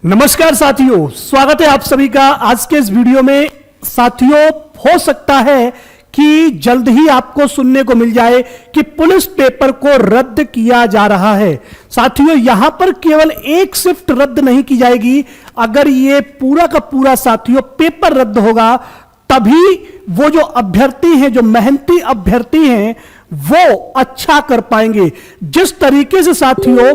नमस्कार साथियों, स्वागत है आप सभी का आज के इस वीडियो में। साथियों, हो सकता है कि जल्द ही आपको सुनने को मिल जाए कि पुलिस पेपर को रद्द किया जा रहा है। साथियों, यहां पर केवल एक शिफ्ट रद्द नहीं की जाएगी। अगर ये पूरा का पूरा साथियों पेपर रद्द होगा तभी वो जो अभ्यर्थी हैं, जो मेहनती अभ्यर्थी हैं, वो अच्छा कर पाएंगे। जिस तरीके से साथियों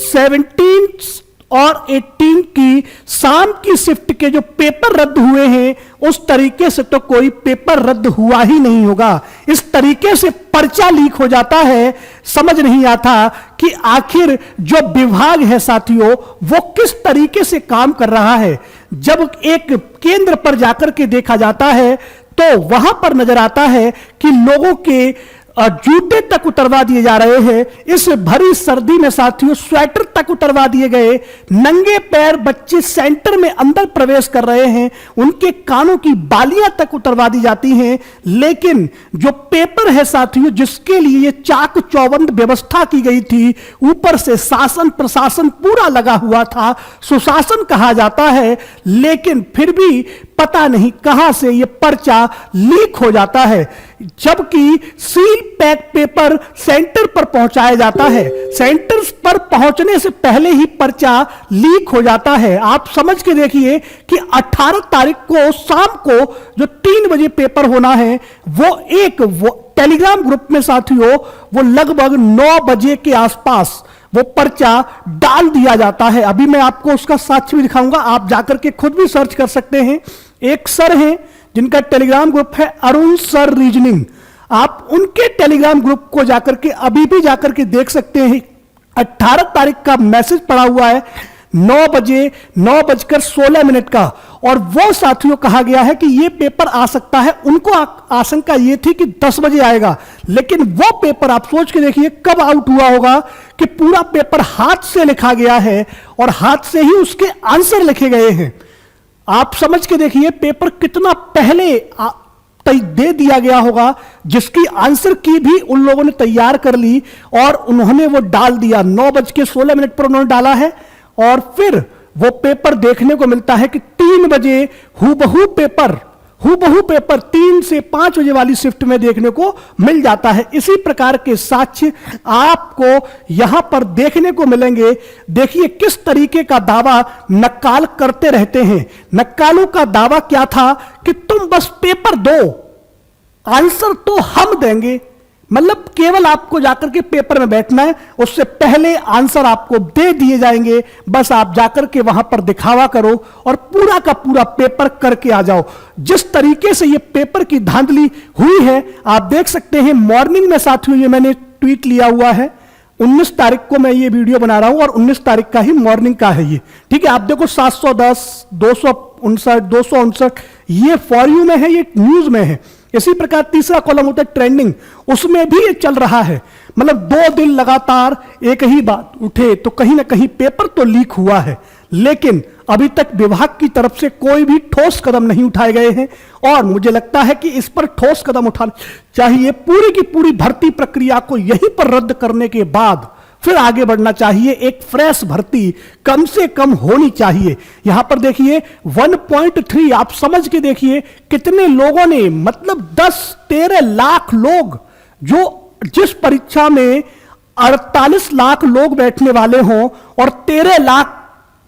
17 और 18 की शाम की शिफ्ट के जो पेपर रद्द हुए हैं, उस तरीके से तो कोई पेपर रद्द हुआ ही नहीं होगा। इस तरीके से पर्चा लीक हो जाता है। समझ नहीं आता कि आखिर जो विभाग है साथियों वो किस तरीके से काम कर रहा है। जब एक केंद्र पर जाकर के देखा जाता है तो वहां पर नजर आता है कि लोगों के जूते तक उतरवा दिए जा रहे हैं। इस भरी सर्दी में साथियों स्वेटर तक उतरवा दिए गए। नंगे पैर बच्चे सेंटर में अंदर प्रवेश कर रहे हैं, उनके कानों की बालियां तक उतरवा दी जाती हैं। लेकिन जो पेपर है साथियों, जिसके लिए ये चाक चौबंद व्यवस्था की गई थी, ऊपर से शासन प्रशासन पूरा लगा हुआ था, सुशासन कहा जाता है, लेकिन फिर भी पता नहीं कहां से ये पर्चा लीक हो जाता है। जबकि सील पैक पेपर सेंटर पर पहुंचाया जाता है, सेंटर पर पहुंचने से पहले ही पर्चा लीक हो जाता है। आप समझ के देखिए कि 18 तारीख को शाम को जो 3 बजे पेपर होना है, वो टेलीग्राम ग्रुप में साथियों वो लगभग 9 बजे के आसपास वो पर्चा डाल दिया जाता है। अभी मैं आपको उसका साक्ष्य भी दिखाऊंगा, आप जाकर के खुद भी सर्च कर सकते हैं। एक सर हैं जिनका टेलीग्राम ग्रुप है अरुण सर रीजनिंग, आप उनके टेलीग्राम ग्रुप को जाकर के अभी भी जाकर के देख सकते हैं। 18 तारीख का मैसेज पड़ा हुआ है, 9:16 का, और वो साथियों कहा गया है कि ये पेपर आ सकता है। उनको आशंका ये थी कि 10 बजे आएगा, लेकिन वो पेपर आप सोच के देखिए कब आउट हुआ होगा कि पूरा पेपर हाथ से लिखा गया है और हाथ से ही उसके आंसर लिखे गए हैं। आप समझ के देखिए पेपर कितना पहले दे दिया गया होगा, जिसकी आंसर की भी उन लोगों ने तैयार कर ली और उन्होंने वो डाल दिया। 9:16 पर उन्होंने डाला है और फिर वो पेपर देखने को मिलता है कि 3 बजे हूबहू पेपर 3 से 5 बजे वाली शिफ्ट में देखने को मिल जाता है। इसी प्रकार के साक्ष्य आपको यहां पर देखने को मिलेंगे। देखिए किस तरीके का दावा नक्काल करते रहते हैं। नक्कालों का दावा क्या था कि तुम बस पेपर दो, आंसर तो हम देंगे। मतलब केवल आपको जाकर के पेपर में बैठना है, उससे पहले आंसर आपको दे दिए जाएंगे। बस आप जाकर के वहां पर दिखावा करो और पूरा का पूरा पेपर करके आ जाओ। जिस तरीके से ये पेपर की धांधली हुई है आप देख सकते हैं। मॉर्निंग में साथियों ये मैंने ट्वीट लिया हुआ है, 19 तारीख को मैं ये वीडियो बना रहा हूं और 19 तारीख का ही मॉर्निंग का है ये, ठीक है। आप देखो 710, 259, 259 ये फॉर यू में है, ये न्यूज में है। इसी प्रकार तीसरा कॉलम होता है ट्रेंडिंग, उसमें भी ये चल रहा है। मतलब 2 दिन लगातार एक ही बात उठे तो कहीं ना कहीं पेपर तो लीक हुआ है, लेकिन अभी तक विभाग की तरफ से कोई भी ठोस कदम नहीं उठाए गए हैं। और मुझे लगता है कि इस पर ठोस कदम उठाना चाहिए। पूरी की पूरी भर्ती प्रक्रिया को यहीं पर रद्द करने के बाद फिर आगे बढ़ना चाहिए। एक फ्रेश भर्ती कम से कम होनी चाहिए। यहां पर देखिए 1.3, आप समझ के देखिए कितने लोगों ने, मतलब 10-13 लाख लोग, जो जिस परीक्षा में 48 लाख लोग बैठने वाले हों और 13 लाख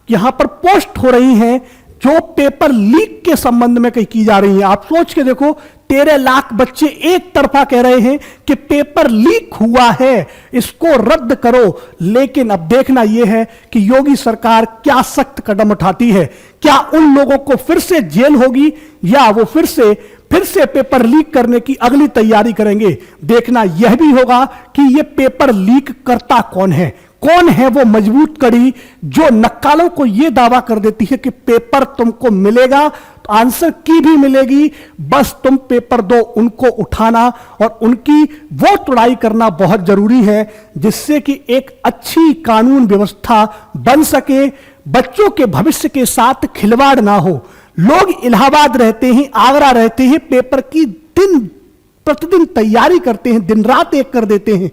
यहां पर पोस्ट हो रही हैं जो पेपर लीक के संबंध में कहीं की जा रही है। आप सोच के देखो 13 लाख बच्चे एक तरफा कह रहे हैं कि पेपर लीक हुआ है, इसको रद्द करो। लेकिन अब देखना यह है कि योगी सरकार क्या सख्त कदम उठाती है। क्या उन लोगों को फिर से जेल होगी या वो फिर से पेपर लीक करने की अगली तैयारी करेंगे। देखना यह भी होगा कि यह पेपर लीक करता कौन है वो मजबूत कड़ी जो नक्कालों को यह दावा कर देती है कि पेपर तुमको मिलेगा, तो आंसर की भी मिलेगी, बस तुम पेपर दो। उनको उठाना और उनकी वो तुड़ाई करना बहुत जरूरी है, जिससे कि एक अच्छी कानून व्यवस्था बन सके, बच्चों के भविष्य के साथ खिलवाड़ ना हो। लोग इलाहाबाद रहते हैं, आगरा रहते हैं, पेपर की दिन प्रतिदिन तैयारी करते हैं, दिन रात एक कर देते हैं।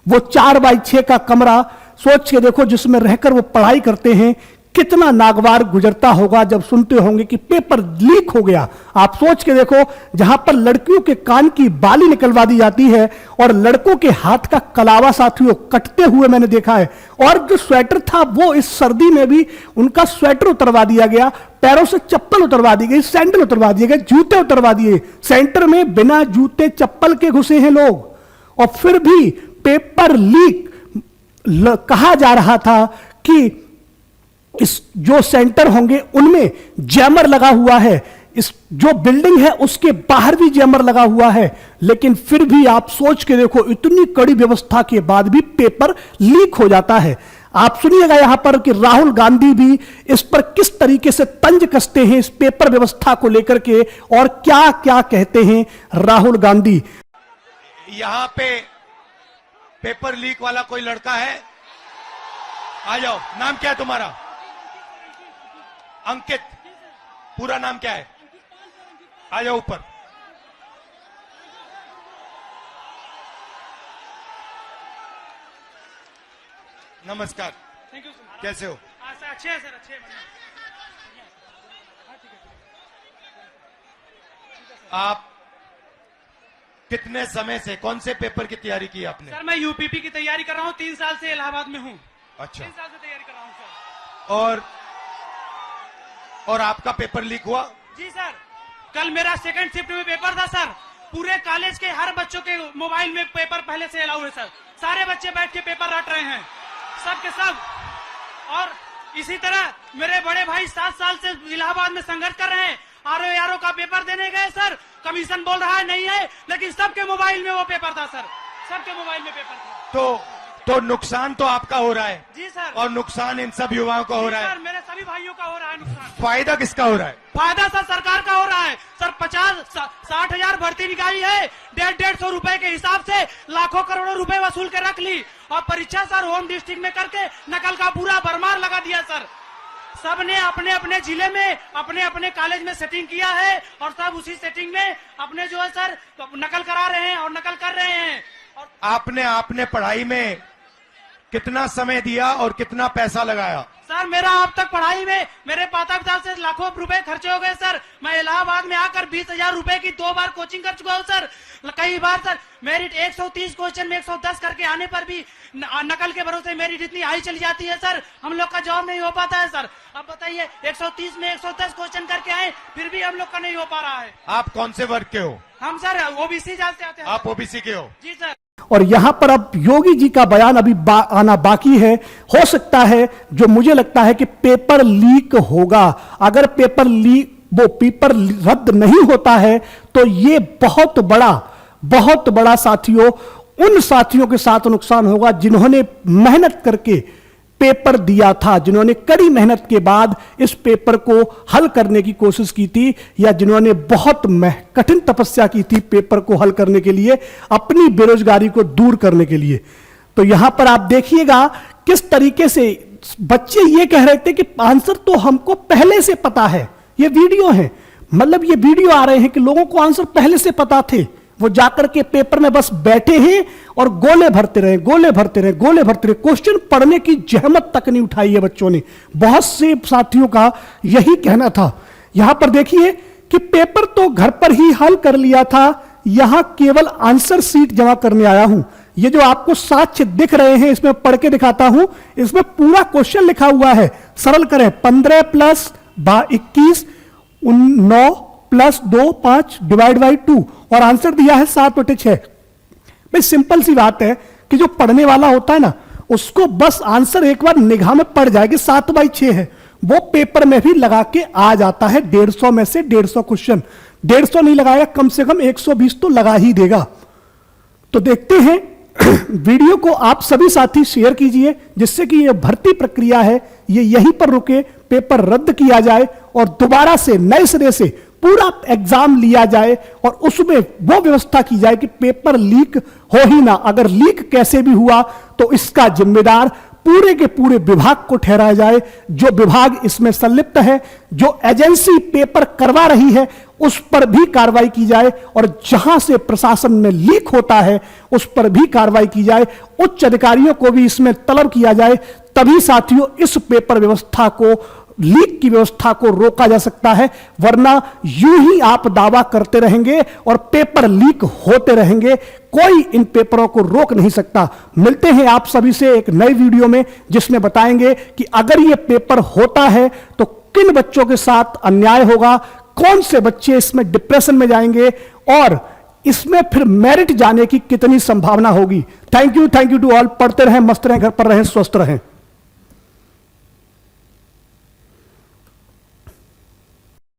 वो 4x6 का कमरा सोच के देखो जिसमें रहकर वो पढ़ाई करते हैं, कितना नागवार गुजरता होगा जब सुनते होंगे कि पेपर लीक हो गया। आप सोच के देखो, जहां पर लड़कियों के कान की बाली निकलवा दी जाती है और लड़कों के हाथ का कलावा साथियों कटते हुए मैंने देखा है, और जो स्वेटर था वो इस सर्दी में भी उनका स्वेटर उतरवा दिया गया, पैरों से चप्पल उतरवा दी गई, सैंडल उतरवा दिए गए, जूते उतरवा दिए। सेंटर में बिना जूते चप्पल के घुसे हैं लोग, और फिर भी पेपर लीक कहा जा रहा था कि इस जो सेंटर होंगे उनमें जैमर लगा हुआ है, इस जो बिल्डिंग है उसके बाहर भी जैमर लगा हुआ है, लेकिन फिर भी आप सोच के देखो, इतनी कड़ी व्यवस्था के बाद भी पेपर लीक हो जाता है। आप सुनिएगा यहां पर कि राहुल गांधी भी इस पर किस तरीके से तंज कसते हैं इस पेपर व्यवस्था को लेकर के, और क्या क्या कहते हैं राहुल गांधी। यहां पे पेपर लीक वाला कोई लड़का है? आ जाओ। नाम क्या है तुम्हारा? अंकित। पूरा नाम क्या है? आ जाओ ऊपर। नमस्कार। Thank you. कैसे हो? सर अच्छे हैं सर, अच्छे हैं। आप कितने समय से कौन से पेपर की तैयारी की आपने? सर मैं यूपीपी की तैयारी कर रहा हूँ, 3 साल से इलाहाबाद में हूँ। अच्छा। 3 साल से तैयारी कर रहा हूँ सर। और आपका पेपर लीक हुआ? जी सर, कल मेरा सेकंड शिफ्ट में पेपर था सर। पूरे कॉलेज के हर बच्चों के मोबाइल में पेपर पहले से अलाउ है सर। सारे बच्चे बैठ के पेपर रट रहे हैं, सब के सब। और इसी तरह मेरे बड़े भाई 7 साल से इलाहाबाद में संघर्ष कर रहे हैं, आरओ का पेपर देने गए सर। कमीशन बोल रहा है नहीं है, लेकिन सबके मोबाइल में वो पेपर था सर, सबके मोबाइल में पेपर था। तो नुकसान तो आपका हो रहा है। जी सर। और नुकसान इन सब युवाओं का हो रहा है। सर मेरे सभी भाइयों का हो रहा है नुकसान। फायदा किसका हो रहा है? फायदा सर सरकार का हो रहा है सर। 50-60 हजार भर्ती निकाली है, 150 रुपए के हिसाब से लाखों करोड़ों रुपए वसूल के रख ली, और परीक्षा सर होम डिस्ट्रिक्ट में करके नकल का पूरा भरमार लगा दिया सर। सबने अपने अपने जिले में अपने अपने कॉलेज में सेटिंग किया है, और सब उसी सेटिंग में अपने जो है सर नकल करा रहे हैं और नकल कर रहे हैं। और आपने पढ़ाई में कितना समय दिया और कितना पैसा लगाया? सर मेरा अब तक पढ़ाई में मेरे माता पिता से लाखों रुपए खर्चे हो गए सर। मैं इलाहाबाद में आकर 20,000 रुपए की 2 बार कोचिंग कर चुका हूँ सर। कई बार सर मेरिट 130 क्वेश्चन में 110 करके आने पर भी नकल के भरोसे मेरिट इतनी हाई चली जाती है सर, हम लोग का जॉब नहीं हो पाता है सर। अब बताइए 130 में 110 क्वेश्चन करके आए, फिर भी हम लोग का नहीं हो पा रहा है। आप कौन से वर्ग के हो? हम सर ओबीसी जाते आते हैं। आप ओबीसी के हो? जी सर। और यहां पर अब योगी जी का बयान अभी आना बाकी है। हो सकता है, जो मुझे लगता है कि पेपर लीक होगा। अगर पेपर रद्द नहीं होता है तो ये बहुत बड़ा साथियों उन साथियों के साथ नुकसान होगा जिन्होंने मेहनत करके पेपर दिया था, जिन्होंने कड़ी मेहनत के बाद इस पेपर को हल करने की कोशिश की थी, या जिन्होंने बहुत कठिन तपस्या की थी पेपर को हल करने के लिए, अपनी बेरोजगारी को दूर करने के लिए। तो यहां पर आप देखिएगा किस तरीके से बच्चे ये कह रहे थे कि आंसर तो हमको पहले से पता है। ये वीडियो है, मतलब ये वीडियो आ रहे हैं कि लोगों को आंसर पहले से पता थे, वो जाकर के पेपर में बस बैठे हैं और गोले भरते रहे। क्वेश्चन पढ़ने की जहमत तक नहीं उठाई है बच्चों ने। बहुत से साथियों का यही कहना था। यहां पर देखिए कि पेपर तो घर पर ही हल कर लिया था, यहां केवल आंसर शीट जमा करने आया हूं। ये जो आपको साक्ष्य दिख रहे हैं, इसमें पढ़ के दिखाता हूं। इसमें पूरा क्वेश्चन लिखा हुआ है। सरल करें, 15 + 21 9 + 2 5 डिवाइड बाई 2, और आंसर दिया है 7/6। भाई सिंपल सी बात है कि जो पढ़ने वाला होता है ना, उसको बस आंसर एक बार निगाह में पड़ जाएगी, 7/6 है, वो पेपर में भी लगा के आ जाता है। 150 में से 150 क्वेश्चन, 150 नहीं लगाएगा, कम से कम 120 तो लगा ही देगा। तो देखते हैं वीडियो को आप सभी साथी शेयर कीजिए, जिससे कि यह भर्ती प्रक्रिया है ये यहीं पर रुके, पेपर रद्द किया जाए और दोबारा से नए सिरे से पूरा एग्जाम लिया जाए, और उसमें वो व्यवस्था की जाए कि पेपर लीक हो ही ना। अगर लीक कैसे भी हुआ तो इसका जिम्मेदार पूरे के पूरे विभाग को ठहराया जाए। जो विभाग इसमें संलिप्त है, जो एजेंसी पेपर करवा रही है, उस पर भी कार्रवाई की जाए और जहां से प्रशासन में लीक होता है उस पर भी कार्रवाई की जाए। उच्च अधिकारियों को भी इसमें तलब किया जाए, तभी साथियों इस पेपर व्यवस्था को, लीक की व्यवस्था को रोका जा सकता है। वरना यूं ही आप दावा करते रहेंगे और पेपर लीक होते रहेंगे, कोई इन पेपरों को रोक नहीं सकता। मिलते हैं आप सभी से एक नई वीडियो में, जिसमें बताएंगे कि अगर ये पेपर होता है तो किन बच्चों के साथ अन्याय होगा, कौन से बच्चे इसमें डिप्रेशन में जाएंगे और इसमें फिर मेरिट जाने की कितनी संभावना होगी। Thank you to all. पढ़ते रहें, मस्त रहें, घर पर रहें, स्वस्थ रहें।